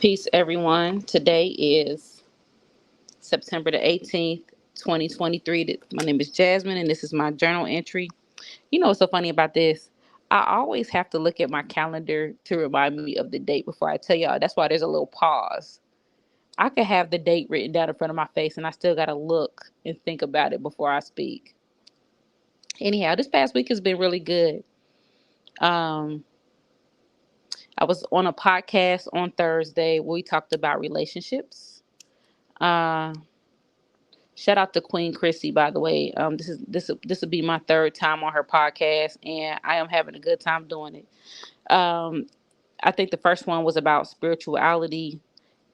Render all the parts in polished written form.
Peace, everyone. Today is September the 18th, 2023. My name is Jasmine, and this is my journal entry. You know what's so funny about this? I always have to look at my calendar to remind me of the date before I tell y'all. That's why there's a little pause. I could have the date written down in front of my face, and I still got to look and think about it before I speak. Anyhow, this past week has been really good. Um, I was on a podcast on Thursday where we talked about relationships. Uh, Shout out to Queen Crissy, by the way. This will be my third time on her podcast, and I am having a good time doing it. I think the first one was about spirituality,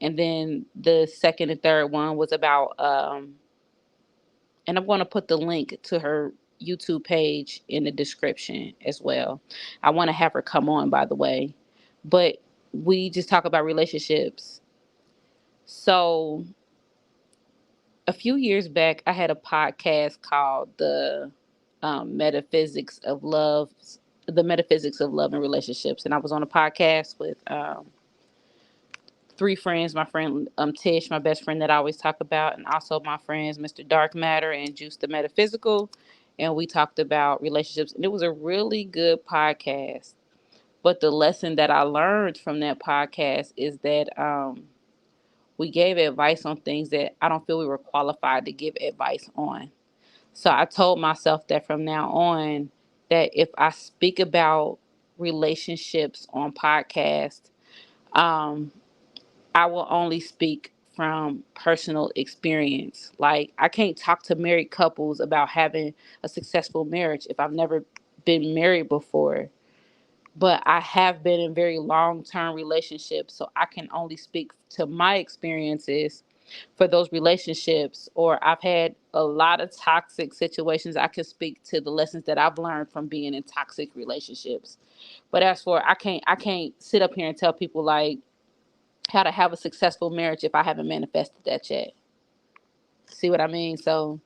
and then the second and third one was about. And I'm going to put the link to her YouTube page in the description as well. I want to have her come on, by the way, but we just talk about relationships. So a few years back, I had a podcast called Metaphysics of Love, the Metaphysics of Love and Relationships, and I was on a podcast with three friends. My friend Tish, my best friend that I always talk about, and also my friends Mr. Dark Matter and Juice the Metaphysical, and we talked about relationships, and it was a really good podcast. But the lesson that I learned from that podcast is that we gave advice on things that I don't feel we were qualified to give advice on. So I told myself that from now on, that if I speak about relationships on podcast, um, I will only speak from personal experience. Like, I can't talk to married couples about having a successful marriage if I've never been married before. But I have been in very long-term relationships, so I can only speak to my experiences for those relationships. Or I've had a lot of toxic situations. I can speak to the lessons that I've learned from being in toxic relationships. But as for I can't sit up here and tell people like how to have a successful marriage if I haven't manifested that yet. See what I mean? So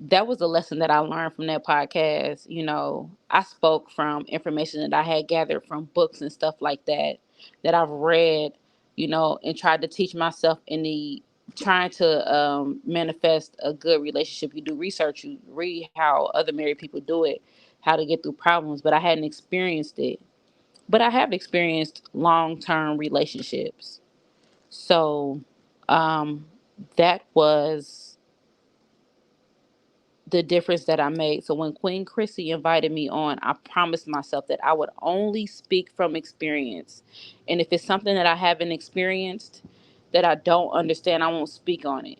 that was a lesson that I learned from that podcast. You know, I spoke from information that I had gathered from books and stuff like that, that I've read, you know, and tried to teach myself in the trying to manifest a good relationship. You do research, you read how other married people do it, how to get through problems, but I hadn't experienced it. But I have experienced long term relationships. So um, that was the difference that I made. So when Queen Crissy invited me on, I promised myself that I would only speak from experience. And if it's something that I haven't experienced, that I don't understand, I won't speak on it.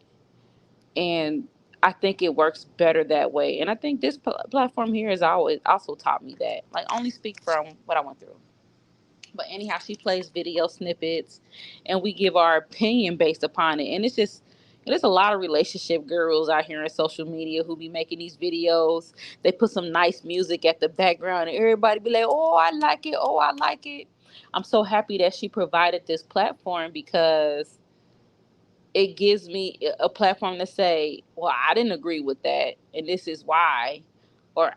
And I think it works better that way. And I think this platform here has always also taught me that. Like, only speak from what I went through. But anyhow, she plays video snippets and we give our opinion based upon it. And it's just, there's a lot of relationship gurus out here on social media who be making these videos. They put some nice music at the background and everybody be like, oh, I like it. Oh, I like it. I'm so happy that she provided this platform because it gives me a platform to say, well, I didn't agree with that. And this is why. Or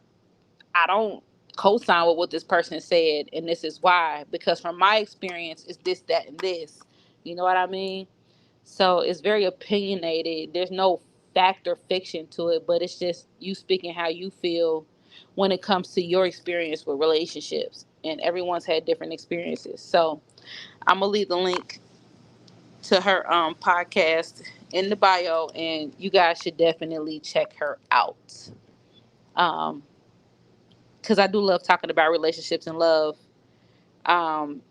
I don't co-sign with what this person said, and this is why. Because from my experience, it's this, that, and this. You know what I mean? So it's very opinionated. There's no fact or fiction to it, but it's just you speaking how you feel when it comes to your experience with relationships. And everyone's had different experiences. So I'm gonna leave the link to her podcast in the bio, and you guys should definitely check her out. Um, because I do love talking about relationships and love.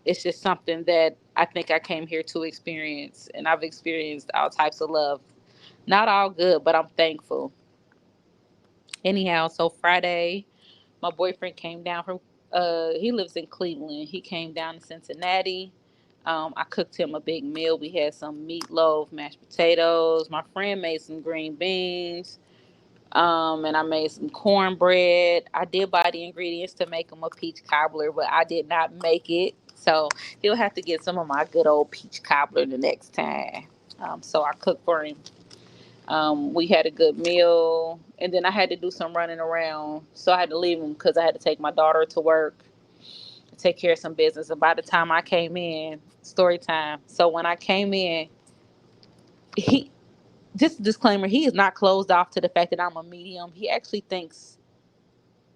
It's just something that I think I came here to experience, and I've experienced all types of love. Not all good, but I'm thankful. Anyhow, so Friday, my boyfriend came down from. He lives in Cleveland. He came down to Cincinnati. I cooked him a big meal. We had some meatloaf, mashed potatoes. My friend made some green beans. And I made some cornbread. I did buy the ingredients to make him a peach cobbler, but I did not make it. So he'll have to get some of my good old peach cobbler the next time. So I cooked for him. We had a good meal, and then I had to do some running around, so I had to leave him because I had to take my daughter to work. take care of some business. And by the time I came in, story time. So when I came in, he, just a disclaimer, he is not closed off to the fact that I'm a medium. He actually thinks,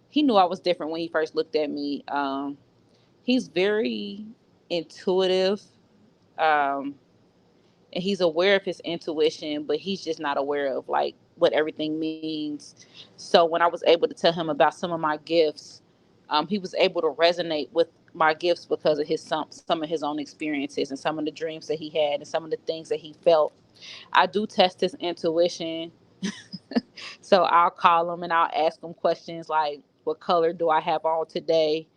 he knew I was different when he first looked at me. He's very intuitive. Um, and he's aware of his intuition, but he's just not aware of like what everything means. So when I was able to tell him about some of my gifts, he was able to resonate with my gifts because of his some of his own experiences and some of the dreams that he had and some of the things that he felt. I do test his intuition. So I'll call him and I'll ask him questions like, "What color do I have on today?"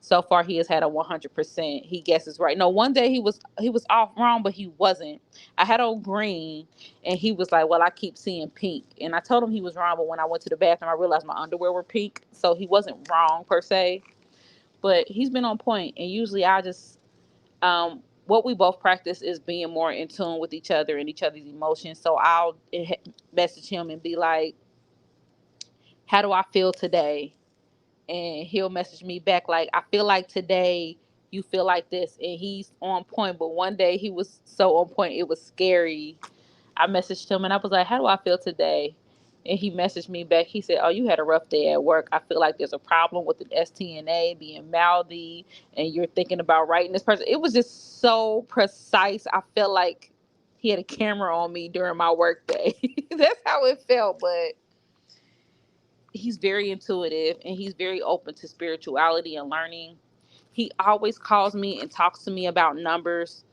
So far, he has had a 100%. He guesses right. No, one day he was off wrong, but he wasn't. I had on green, and he was like, "Well, I keep seeing pink." And I told him he was wrong, but when I went to the bathroom, I realized my underwear were pink, so he wasn't wrong per se. But he's been on point, and usually I just what we both practice is being more in tune with each other and each other's emotions. So I'll message him and be like, "How do I feel today?" And he'll message me back like, "I feel like today you feel like this," and he's on point. But one day he was so on point it was scary. I messaged him and I was like, "How do I feel today?" And he messaged me back. He said, "Oh, you had a rough day at work. I feel like there's a problem with the STNA being mouthy, and you're thinking about writing this person." It was just so precise. I felt like he had a camera on me during my work day. That's how it felt. But he's very intuitive and he's very open to spirituality and learning. He always calls me and talks to me about numbers.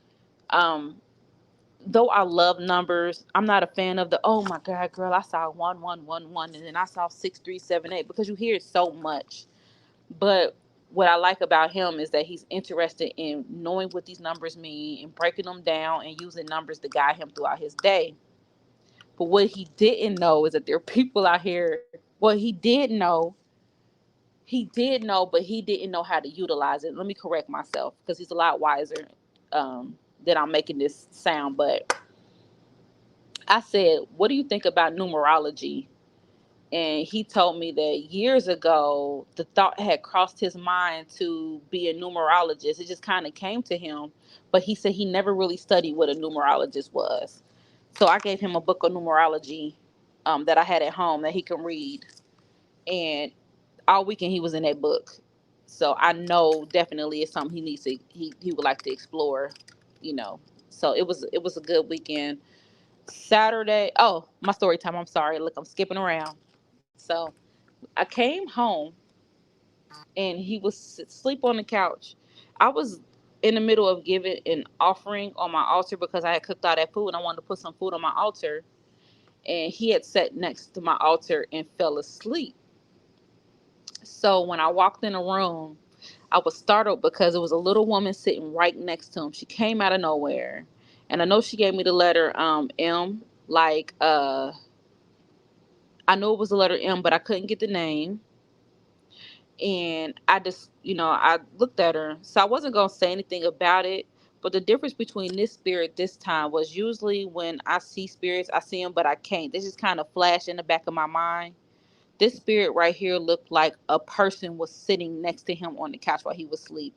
Um, though I love numbers, I'm not a fan of the, "Oh my God, girl, I saw 1111 and then I saw 6378," because you hear it so much. But what I like about him is that he's interested in knowing what these numbers mean and breaking them down and using numbers to guide him throughout his day. But what he didn't know is that there are people out here. Well, he did know, but he didn't know how to utilize it. Let me correct myself because he's a lot wiser than I'm making this sound. But I said, "What do you think about numerology?" And he told me that years ago, the thought had crossed his mind to be a numerologist. It just kind of came to him. But he said he never really studied what a numerologist was. So I gave him a book of numerology that I had at home that he can read. And all weekend he was in that book. So I know definitely it's something he needs to he would like to explore, you know. So it was a good weekend. Saturday, oh, my story time. I'm sorry. Look, I'm skipping around. So I came home and he was asleep on the couch. I was in the middle of giving an offering on my altar because I had cooked all that food and I wanted to put some food on my altar. And he had sat next to my altar and fell asleep. So when I walked in the room, I was startled because it was a little woman sitting right next to him. She came out of nowhere. And I know she gave me the letter M, like I know it was the letter M, but I couldn't get the name. And I just, I looked at her. So I wasn't going to say anything about it. But the difference between this spirit this time was usually when I see spirits, I see them, but I can't. This just kind of flash in the back of my mind. This spirit right here looked like a person was sitting next to him on the couch while he was asleep.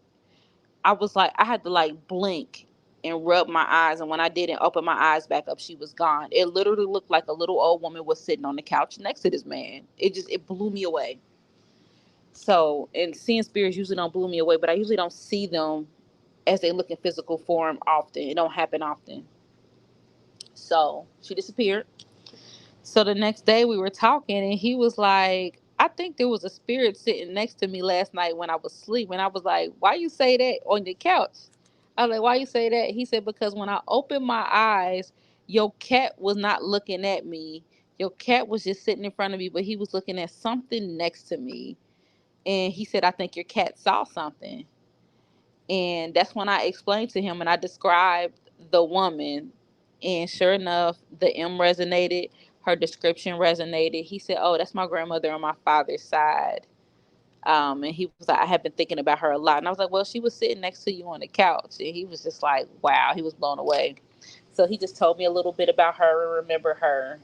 I was like, I had to like blink and rub my eyes. And when I didn't open my eyes back up, she was gone. It literally looked like a little old woman was sitting on the couch next to this man. It blew me away. So, and seeing spirits usually don't blow me away, but I usually don't see them as they look in physical form often. It don't happen often. So she disappeared. So the next day we were talking and he was like, "I think there was a spirit sitting next to me last night when I was asleep." And I was like, "Why you say that on the couch?" I was like, "Why you say that?" He said, "Because when I opened my eyes, your cat was not looking at me. Your cat was just sitting in front of me, but he was looking at something next to me." And he said, "I think your cat saw something." And that's when I explained to him and I described the woman. And sure enough, the M resonated. Her description resonated. He said, "Oh, that's my grandmother on my father's side." And he was like, "I have been thinking about her a lot." And I was like, "Well, she was sitting next to you on the couch." And he was just like, wow, he was blown away. So he just told me a little bit about her and remember her.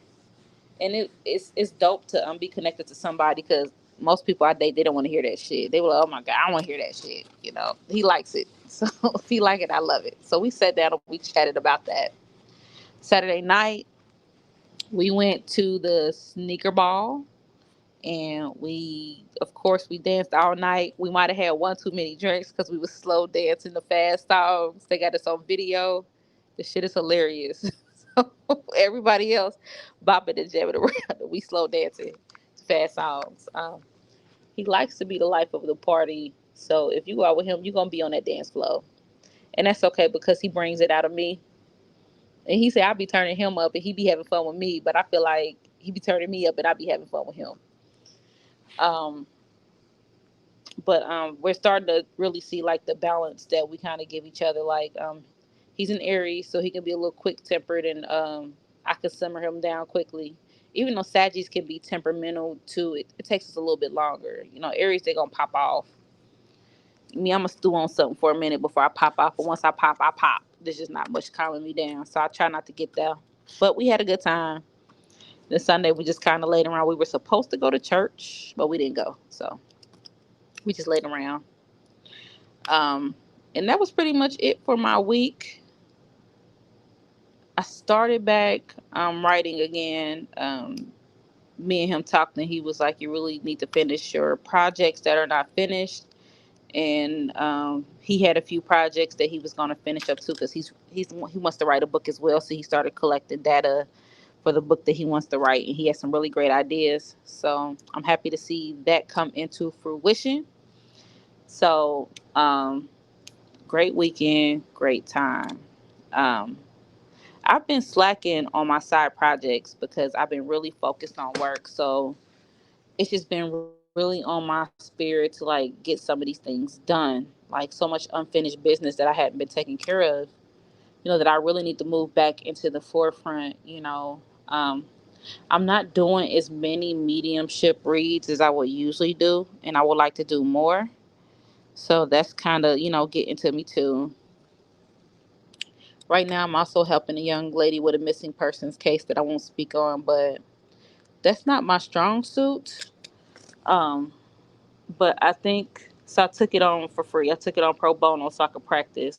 And it's dope to be connected to somebody because most people I date, they don't want to hear that shit. They were like, oh my God, I don't want to hear that shit. You know, he likes it. So if he like it, I love it. So we sat down and we chatted about that. Saturday night, we went to the sneaker ball, and we, of course, we danced all night. We might have had one too many drinks because we was slow dancing the fast songs. They got us on video. The shit is hilarious. So everybody else bopping and jamming around, and we slow dancing to fast songs. He likes to be the life of the party. So if you go out with him, you're gonna be on that dance floor, and that's okay because he brings it out of me. And he said I be turning him up, and he be having fun with me. But I feel like he be turning me up, and I be having fun with him. Um, but we're starting to really see like the balance that we kind of give each other. Like he's an Aries, so he can be a little quick tempered, and I can simmer him down quickly. Even though Saggies can be temperamental too, it takes us a little bit longer. You know, Aries, they gonna pop off. Me, I'm gonna stew on something for a minute before I pop off. But once I pop, I pop. There's just not much calming me down, so I try not to get there. But we had a good time. This Sunday we just kind of laid around. We were supposed to go to church, but we didn't go, so we just laid around. Um, and that was pretty much it for my week. I started back writing again. Me and him talked, and he was like, "You really need to finish your projects that are not finished." And he had a few projects that he was going to finish up too, because he wants to write a book as well. So he started collecting data for the book that he wants to write, and he has some really great ideas. So I'm happy to see that come into fruition. So great weekend, great time. Um, I've been slacking on my side projects because I've been really focused on work. So it's just been really on my spirit to like get some of these things done. Like so much unfinished business that I hadn't been taking care of, that I really need to move back into the forefront. I'm not doing as many mediumship reads as I would usually do, and I would like to do more. So that's kind of, getting to me too. Right now, I'm also helping a young lady with a missing persons case that I won't speak on, but that's not my strong suit. Um, but I think so. I took it on for free. I took it on pro bono so I could practice.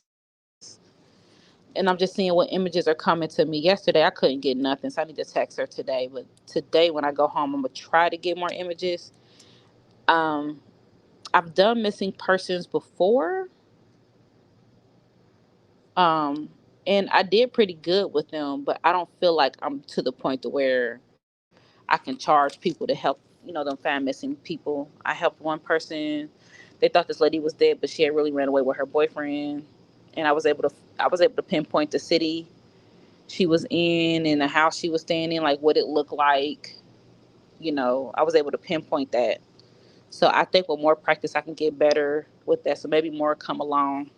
And I'm just seeing what images are coming to me. Yesterday, I couldn't get nothing, so I need to text her today. But today, when I go home, I'm gonna try to get more images. Um, I've done missing persons before, um, and I did pretty good with them. But I don't feel like I'm to the point to where I can charge people to help, them find missing people. I helped one person. They thought this lady was dead, but she had really ran away with her boyfriend. And I was able to pinpoint the city she was in and the house she was staying in, like what it looked like. I was able to pinpoint that. So I think with more practice, I can get better with that. So maybe more come along.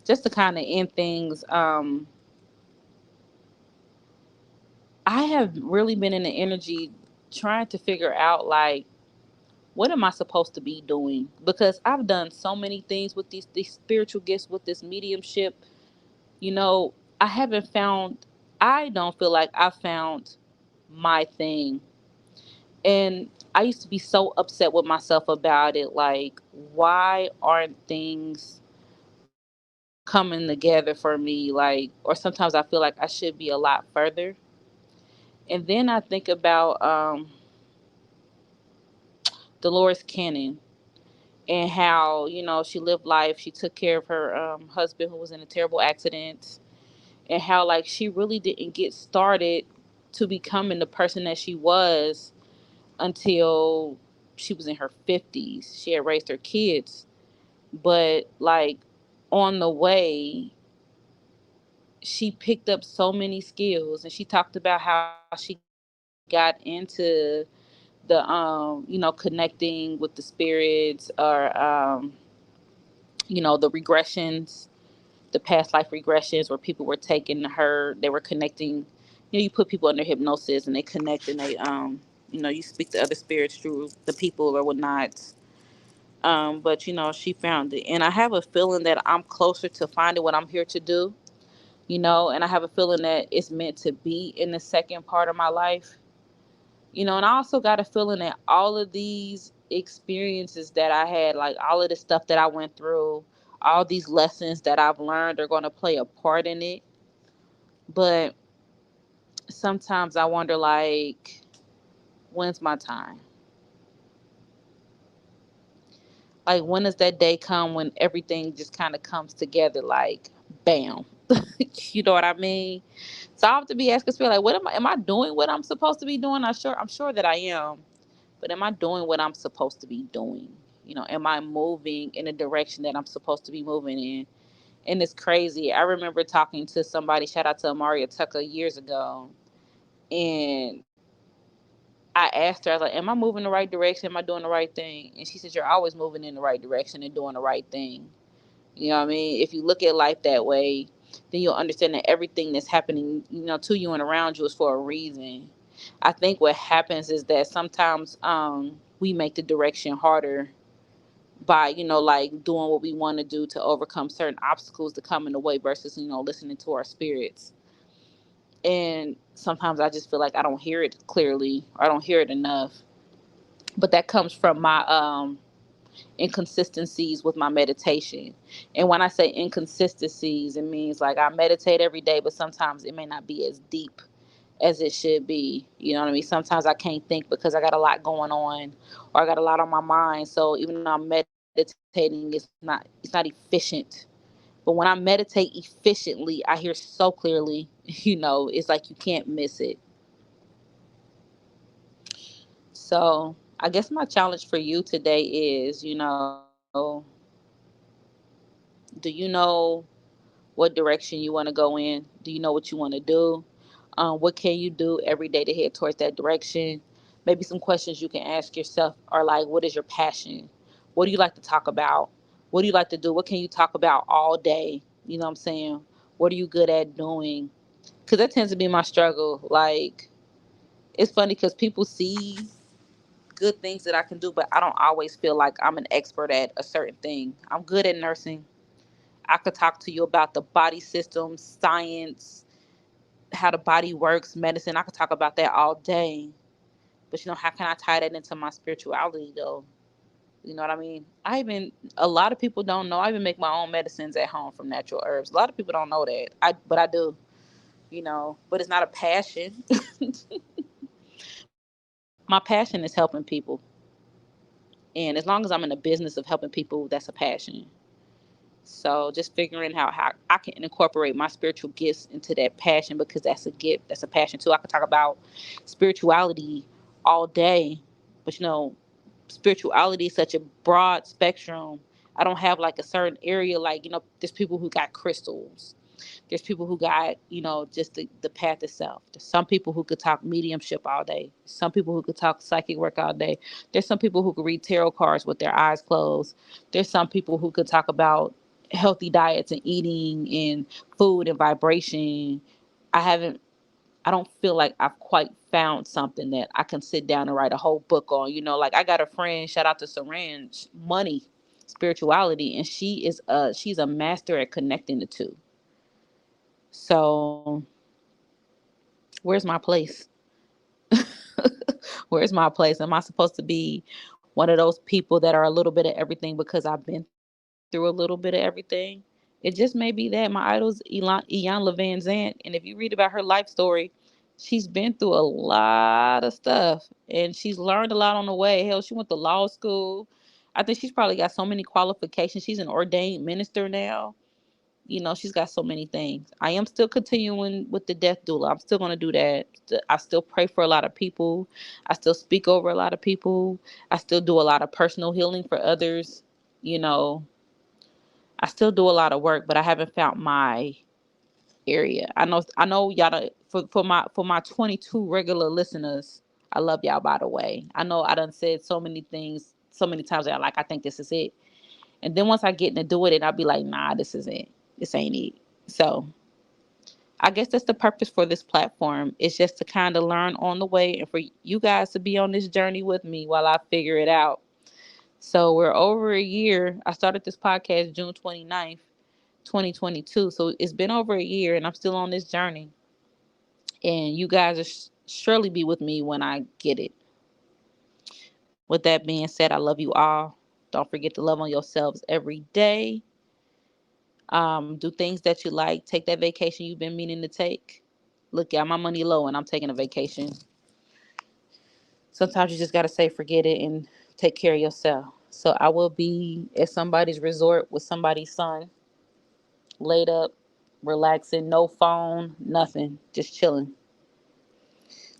Just to kind of end things, I have really been in the energy trying to figure out like what am I supposed to be doing? Because I've done so many things with these spiritual gifts, with this mediumship. You know, I haven't found. I don't feel like I found my thing, and I used to be so upset with myself about it. Like, why aren't things coming together for me? Like, or sometimes I feel like I should be a lot further. And then I think about Dolores Cannon and how she lived life. She took care of her husband who was in a terrible accident, and how like she really didn't get started to becoming the person that she was until she was in her 50s. She had raised her kids, but like on the way she picked up so many skills, and she talked about how she got into the connecting with the spirits, or the regressions, the past life regressions, where people were taking her, they were connecting. You put people under hypnosis and they connect, and they you speak to other spirits through the people or whatnot. But she found it, and I have a feeling that I'm closer to finding what I'm here to do. And I have a feeling that it's meant to be in the second part of my life. And I also got a feeling that all of these experiences that I had, like all of the stuff that I went through, all these lessons that I've learned are going to play a part in it. But sometimes I wonder, like, when's my time? Like, when does that day come when everything just kind of comes together, like, bam? You know what I mean? So I have to be asking spirit, like, what am I doing what I'm supposed to be doing? I'm sure that I am. But am I doing what I'm supposed to be doing? Am I moving in a direction that I'm supposed to be moving in? And it's crazy. I remember talking to somebody, shout out to Amaria Tucker, years ago. And I asked her, I was like, am I moving the right direction? Am I doing the right thing? And she said, you're always moving in the right direction and doing the right thing. You know what I mean? If you look at life that way, then you'll understand that everything that's happening, to you and around you is for a reason. I think what happens is that sometimes we make the direction harder by, like doing what we want to do to overcome certain obstacles to come in the way versus, listening to our spirits. And sometimes I just feel like I don't hear it clearly or I don't hear it enough. But that comes from my inconsistencies with my meditation. And when I say inconsistencies, it means like I meditate every day, but sometimes it may not be as deep as it should be. You know what I mean? Sometimes I can't think because I got a lot going on or I got a lot on my mind. So even though I'm meditating, it's not efficient. But when I meditate efficiently, I hear so clearly, it's like you can't miss it. So I guess my challenge for you today is, do you know what direction you want to go in? Do you know what you want to do? What can you do every day to head towards that direction? Maybe some questions you can ask yourself are like, what is your passion? What do you like to talk about? What do you like to do? What can you talk about all day? You know what I'm saying? What are you good at doing? Because that tends to be my struggle. Like, it's funny because people see good things that I can do, but I don't always feel like I'm an expert at a certain thing. I'm good at nursing. I could talk to you about the body system, science, how the body works, medicine. I could talk about that all day. But how can I tie that into my spirituality though? You know what I mean? A lot of people don't know. I even make my own medicines at home from natural herbs. A lot of people don't know that. But I do, but it's not a passion. My passion is helping people. And as long as I'm in the business of helping people, that's a passion. So just figuring out how I can incorporate my spiritual gifts into that passion because that's a gift, that's a passion too. I could talk about spirituality all day, but spirituality is such a broad spectrum. I don't have like a certain area, like, there's people who got crystals. There's people who got, just the path itself. There's some people who could talk mediumship all day. Some people who could talk psychic work all day. There's some people who could read tarot cards with their eyes closed. There's some people who could talk about healthy diets and eating and food and vibration. I haven't, I don't feel like I've quite found something that I can sit down and write a whole book on. Like I got a friend, shout out to Saran, money, spirituality, and she's a master at connecting the two. So where's my place? Where's my place? Am I supposed to be one of those people that are a little bit of everything because I've been through a little bit of everything? It just may be that my idol's Ian Levan Zant, and if you read about her life story, she's been through a lot of stuff, and she's learned a lot on the way. Hell, she went to law school. I think she's probably got so many qualifications. She's an ordained minister now. She's got so many things. I am still continuing with the death doula. I'm still going to do that. I still pray for a lot of people. I still speak over a lot of people. I still do a lot of personal healing for others. You know, I still do a lot of work, but I haven't found my area. I know y'all for my 22 regular listeners, I love y'all, by the way. I know I done said so many things so many times that I think this is it. And then once I get into do it, I'll be like, nah, this isn't. This ain't it. So I guess that's the purpose for this platform. It's just to kind of learn on the way and for you guys to be on this journey with me while I figure it out. So we're over a year. I started this podcast June 29th, 2022. So it's been over a year and I'm still on this journey. And you guys surely be with me when I get it. With that being said, I love you all. Don't forget to love on yourselves every day. Do things that you like. Take that vacation you've been meaning to take. Look, y'all, my money low and I'm taking a vacation. Sometimes you just got to say forget it and take care of yourself. So I will be at somebody's resort with somebody's son, laid up, relaxing, no phone, nothing, just chilling.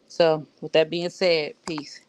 So with that being said, peace.